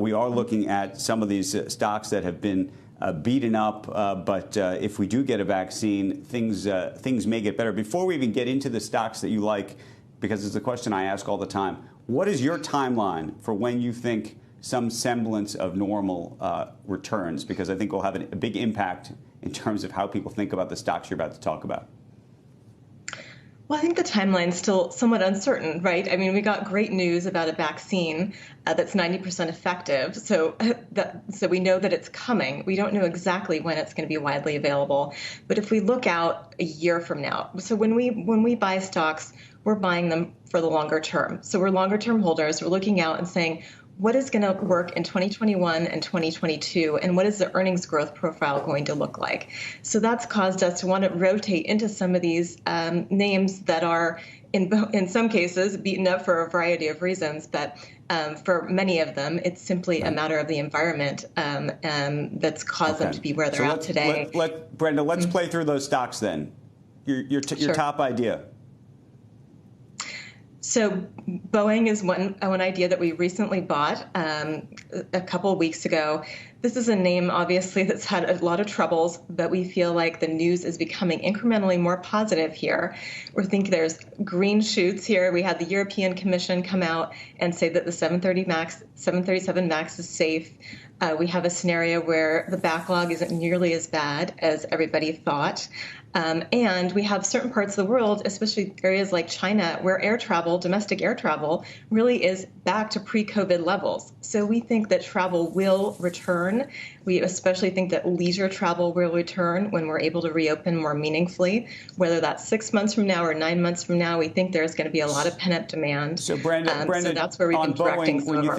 We are looking at some of these stocks that have been beaten up, but if we do get a vaccine, things may get better. Before we even get into the stocks that you like, because it's a question I ask all the time, what is your timeline for when you think some semblance of normal returns? Because I think we'll have a big impact in terms of how people think about the stocks you're about to talk about. Well, I think the timeline's still somewhat uncertain, right? I mean, we got great news about a vaccine that's 90% effective. So we know that it's coming. We don't know exactly when it's going to be widely available. But if we look out a year from now, so when we buy stocks, we're buying them for the longer term. So we're longer term holders. We're looking out and saying, what is going to work in 2021 and 2022, and what is the earnings growth profile going to look like? So that's caused us to want to rotate into some of these names that are, in some cases, beaten up for a variety of reasons, but for many of them, it's simply a matter of the environment that's caused them to be where they're at today. Brenda, let's play through those stocks then. Your top idea. So Boeing is one idea that we recently bought a couple of weeks ago. This is a name, obviously, that's had a lot of troubles, but we feel like the news is becoming incrementally more positive here. We think there's green shoots here. We had the European Commission come out and say that the 737 MAX is safe. We have a scenario where the backlog isn't nearly as bad as everybody thought. And we have certain parts of the world, especially areas like China, where air travel, domestic air travel, really is back to pre-COVID levels. So we think that travel will return. We especially think that leisure travel will return when we're able to reopen more meaningfully. Whether that's 6 months from now or 9 months from now, we think there's going to be a lot of pent-up demand. So Brenda, so that's where we've been directing some of our...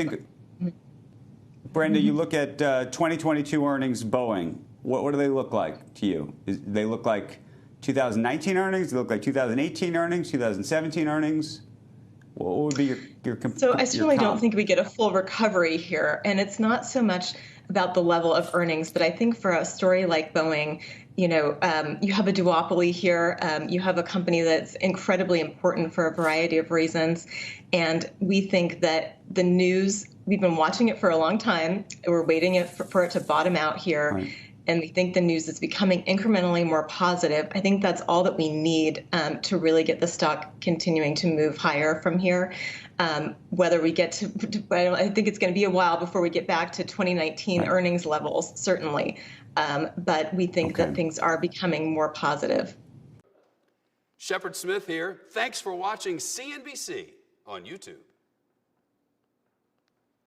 Brenda, you look at 2022 earnings, Boeing. What do they look like to you? They look like 2019 earnings? They look like 2018 earnings, 2017 earnings? What would be your So I certainly don't think we get a full recovery here. And it's not so much about the level of earnings, but I think for a story like Boeing, you have a duopoly here. You have a company that's incredibly important for a variety of reasons. And we think that the news, we've been watching it for a long time. We're waiting for it to bottom out here. Right. And we think the news is becoming incrementally more positive. I think that's all that we need to really get the stock continuing to move higher from here. Whether we get to, I think it's going to be a while before we get back to 2019 earnings levels, certainly. But we think that things are becoming more positive. Shepard Smith here. Thanks for watching CNBC on YouTube.